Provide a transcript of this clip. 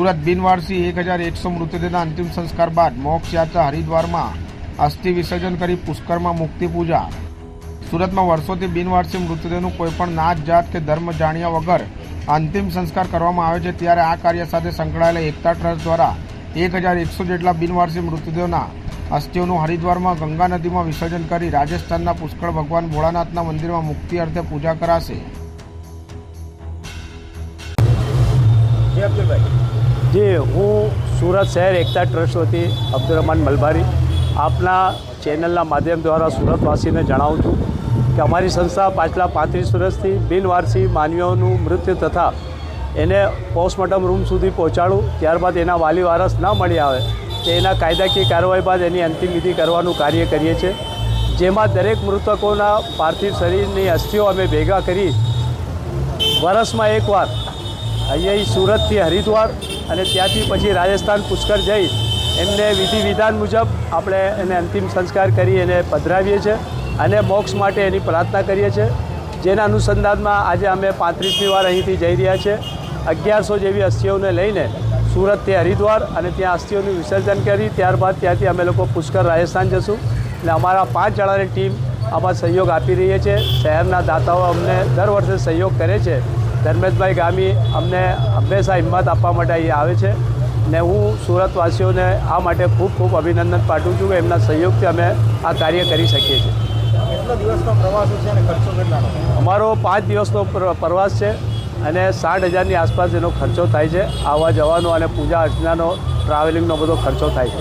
સુરત બિનવારસી 1100 મૃતદેહના અંતિમ સંસ્કાર બાદ મોક્ષ યાત્રા હરિદ્વારમાં અસ્થિ વિસર્જન કરી પુષ્કરમાં મુક્તિ પૂજા। સુરતમાં વર્ષોથી બિનવારસી મૃતદેહનું કોઈપણ નાત જાત કે ધર્મ જાણ્યા વગર અંતિમ સંસ્કાર કરવામાં આવે છે, ત્યારે આ કાર્ય સાથે સંકળાયેલા એકતા ટ્રસ્ટ દ્વારા 1100 જેટલા બિનવારસી મૃતદેહોના અસ્થિઓનું હરિદ્વારમાં ગંગા નદીમાં વિસર્જન કરી રાજસ્થાનના પુષ્કળ ભગવાન ભોળાનાથના મંદિરમાં મુક્તિ અર્થે પૂજા કરાશે। जी, હું સુરત શહેર એકતા ટ્રસ્ટ વતી અબ્દુલ रहमान મલબારી આપના ચેનલના માધ્યમ દ્વારા સુરતવાસીને જણાવું છું કે અમારી સંસ્થા પાછલા 35 વર્ષથી બિનવારસી માનવીઓનું મૃત્યુ તથા એને પોસ્ટમોર્ટમ રૂમ સુધી પહોંચાડું, ત્યારબાદ એના વાલી વારસ ન મળી આવે તો એના કાયદાકીય કાર્યવાહી બાદ એની અંતિમ વિધિ કરવાનું કાર્ય કરીએ છીએ, જેમાં દરેક મૃતકોના પાર્થિવ શરીરની અસ્થિઓ અમે ભેગા કરી વર્ષમાં એકવાર અહીંયા સુરતથી હરિદ્વાર અને ત્યાંથી પછી રાજસ્થાન પુષ્કર જઈ એમને વિધિ વિધાન મુજબ આપણે એને અંતિમ સંસ્કાર કરી એને પધરાવીએ છીએ અને મોક્ષ માટે એની પ્રાર્થના કરીએ છીએ, જેના અનુસંધાનમાં આજે અમે 35મી વાર અહીંથી જઈ રહ્યા છીએ। 1100 જેવી અસ્થિઓને લઈને સુરતથી હરિદ્વાર અને ત્યાં અસ્થિઓનું વિસર્જન કરી ત્યારબાદ ત્યાંથી અમે લોકો પુષ્કર રાજસ્થાન જશું અને અમારા 5 જણાની ટીમ આમાં સહયોગ આપી રહી છે। શહેરના દાતાઓ અમને દર વર્ષે સહયોગ કરે છે। ધર્મેશભાઈ ગામી અમને હંમેશા હિંમત આપવા માટે અહીં આવે છે ને હું સુરતવાસીઓને આ માટે ખૂબ ખૂબ અભિનંદન પાઠવું છું કે એમના સહયોગથી અમે આ કાર્ય કરી શકીએ છીએ। કેટલા દિવસનો પ્રવાસ છે અને ખર્ચો કેટલાનો? અમારો 5 દિવસનો પ્રવાસ છે અને 60,000ની આસપાસ એનો ખર્ચો થાય છે, આવવા જવાનો અને પૂજા અર્ચનાનો ટ્રાવેલિંગનો બધો ખર્ચો થાય છે।